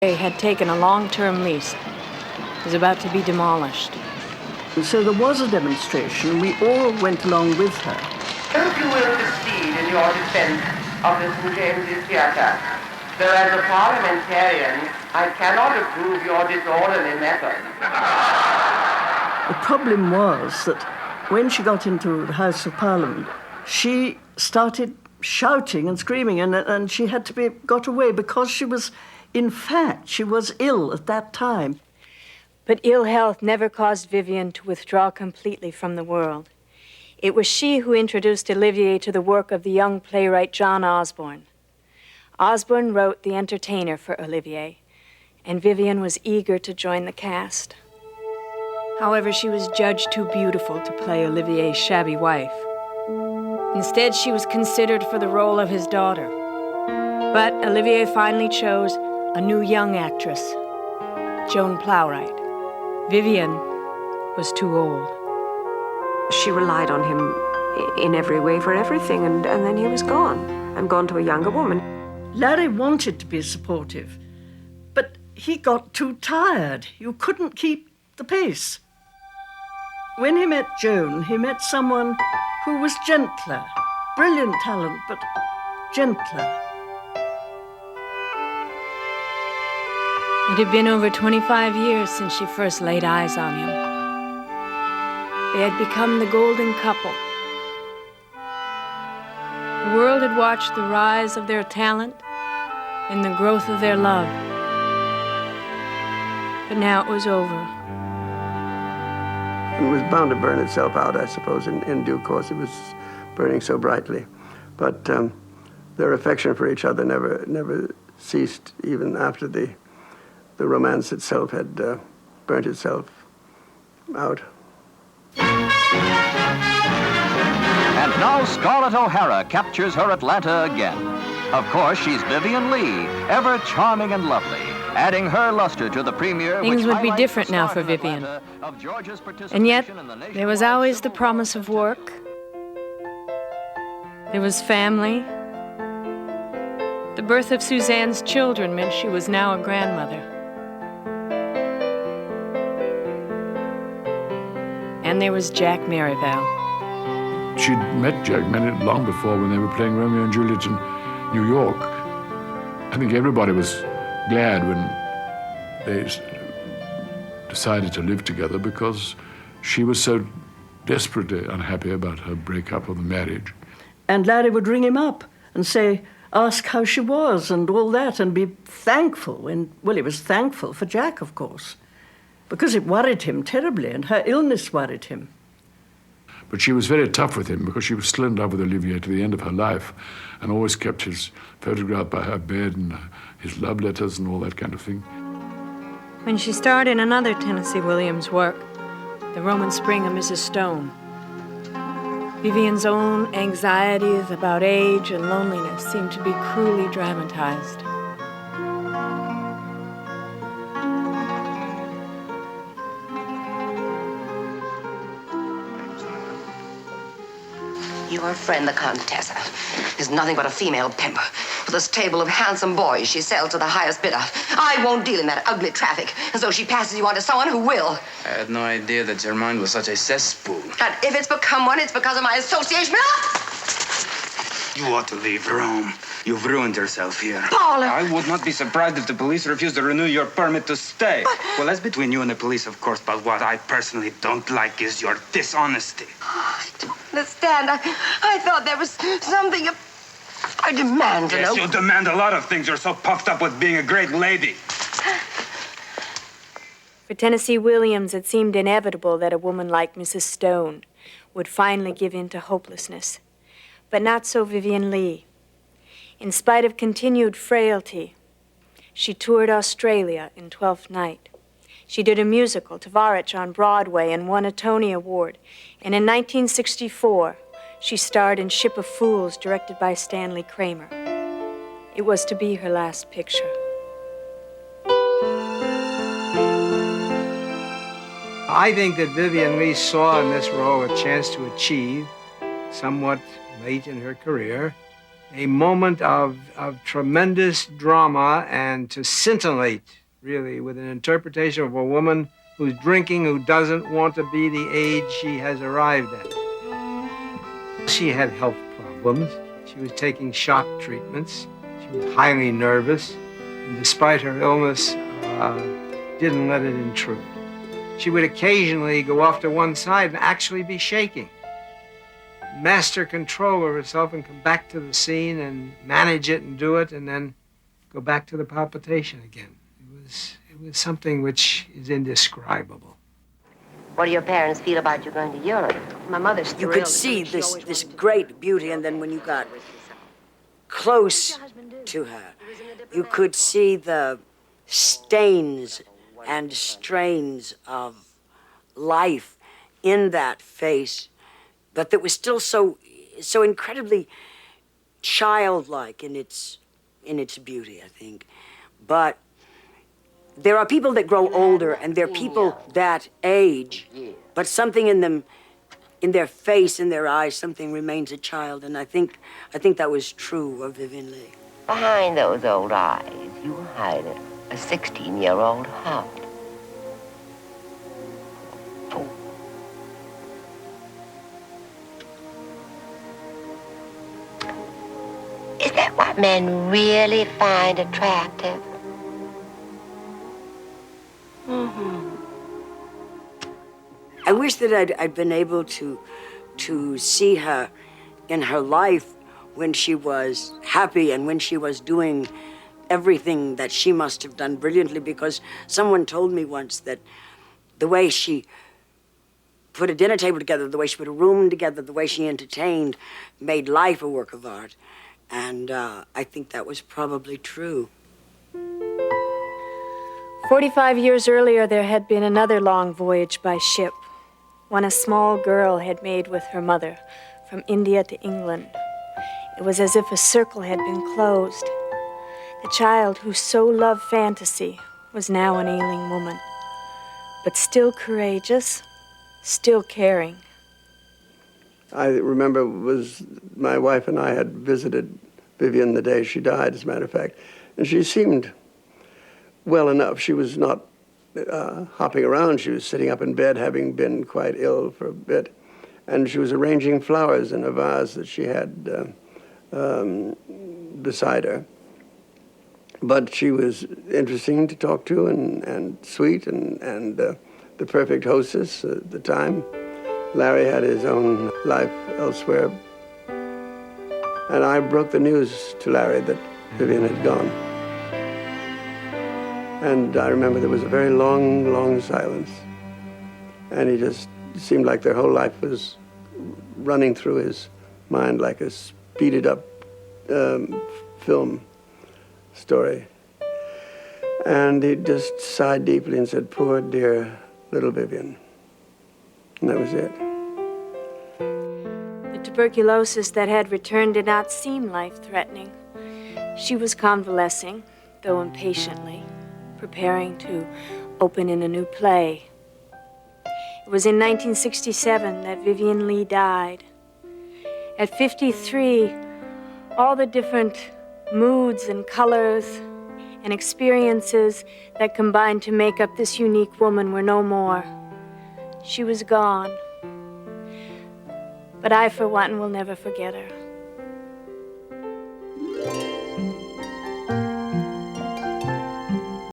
They had taken a long-term lease. It was about to be demolished. So there was a demonstration. We all went along with her. I hope you will succeed in your defense of the St. James's Theatre. Though as a parliamentarian, I cannot approve your disorderly methods. The problem was that when she got into the House of Parliament, she started shouting and screaming, and she had to be got away because she was, in fact, she was ill at that time. But ill health never caused Vivien to withdraw completely from the world. It was she who introduced Olivier to the work of the young playwright John Osborne. Osborne wrote The Entertainer for Olivier, and Vivien was eager to join the cast. However, she was judged too beautiful to play Olivier's shabby wife. Instead, she was considered for the role of his daughter. But Olivier finally chose a new young actress, Joan Plowright. Vivien was too old. She relied on him in every way for everything, and then he was gone, and gone to a younger woman. Larry wanted to be supportive, but he got too tired. You couldn't keep the pace. When he met Joan, he met someone who was gentler, brilliant talent, but gentler. It had been over 25 years since she first laid eyes on him. They had become the golden couple. The world had watched the rise of their talent and the growth of their love. But now it was over. It was bound to burn itself out, I suppose, in due course. It was burning so brightly. But their affection for each other never ceased, even after the romance itself had burnt itself out. And now Scarlett O'Hara captures her Atlanta again. Of course, she's Vivien.Leigh, ever charming and lovely, adding her luster to the premiere. Things would be different now for Vivien. And yet, there was always the promise of work. There was family. The birth of Suzanne's children meant she was now a grandmother. And there was Jack Merivale. She'd met Jack long before when they were playing Romeo and Juliet in New York. I think everybody was glad when they decided to live together because she was so desperately unhappy about her breakup of the marriage. And Larry would ring him up and say, ask how she was and all that, and be thankful. Well, he was thankful for Jack, of course, because it worried him terribly, and her illness worried him. But she was very tough with him because she was still in love with Olivier to the end of her life and always kept his photograph by her bed and his love letters and all that kind of thing. When she starred in another Tennessee Williams work, The Roman Spring of Mrs. Stone, Vivien's own anxieties about age and loneliness seemed to be cruelly dramatized. Your friend, the Contessa, is nothing but a female pimp with a stable of handsome boys she sells to the highest bidder. I won't deal in that ugly traffic, and so she passes you on to someone who will. I had no idea that your mind was such a cesspool. And if it's become one, it's because of my association. You ought to leave Rome. You've ruined yourself here. Paul! I would not be surprised if the police refused to renew your permit to stay. Well, that's between you and the police, of course, but what I personally don't like is your dishonesty. I don't understand. I thought there was something... I demand to know... Yes, you demand a lot of things. You're so puffed up with being a great lady. For Tennessee Williams, it seemed inevitable that a woman like Mrs. Stone would finally give in to hopelessness. But not so Vivien.Leigh. In spite of continued frailty, she toured Australia in Twelfth Night. She did a musical, Tvarich, on Broadway and won a Tony Award. And in 1964, she starred in Ship of Fools, directed by Stanley Kramer. It was to be her last picture. I think that Vivien.Leigh saw in this role a chance to achieve, somewhat late in her career, a moment of tremendous drama and to scintillate, really, with an interpretation of a woman who's drinking, who doesn't want to be the age she has arrived at. She had health problems. She was taking shock treatments. She was highly nervous, and despite her illness, didn't let it intrude. She would occasionally go off to one side and actually be shaking. Master control of herself and come back to the scene and manage it and do it and then go back to the palpitation again. It was something which is indescribable. What do your parents feel about you going to Europe? My mother's thrilled. You could see this great beauty, and then when you got close to her, you could see the stains and strains of life in that face, but that was still so incredibly childlike in its beauty, I think. But there are people that grow older, and there are people that age, but something in them, in their face, in their eyes, something remains a child, and I think that was true of Vivien.Leigh. Behind those old eyes, you hide a 16-year-old heart. Oh. Is that what men really find attractive? I wish that I'd been able to see her in her life when she was happy and when she was doing everything that she must have done brilliantly, because someone told me once that the way she put a dinner table together, the way she put a room together, the way she entertained, made life a work of art. And I think that was probably true. 45 years earlier, there had been another long voyage by ship, one a small girl had made with her mother from India to England. It was as if a circle had been closed. The child who so loved fantasy was now an ailing woman, but still courageous, still caring. I remember my wife and I had visited Vivien the day she died, as a matter of fact, and she seemed well enough. She was not hopping around. She was sitting up in bed, having been quite ill for a bit, and she was arranging flowers in a vase that she had beside her. But she was interesting to talk to and sweet and the perfect hostess at the time. Larry had his own life elsewhere. And I broke the news to Larry that Vivien had gone. And I remember there was a very long, long silence. And he just seemed like their whole life was running through his mind like a speeded up film story. And he just sighed deeply and said, "Poor dear little Vivien." And that was it. The tuberculosis that had returned did not seem life-threatening. She was convalescing, though impatiently, preparing to open in a new play. It was in 1967 that Vivien.Leigh died. At 53, all the different moods and colors and experiences that combined to make up this unique woman were no more. She was gone. But I, for one, will never forget her.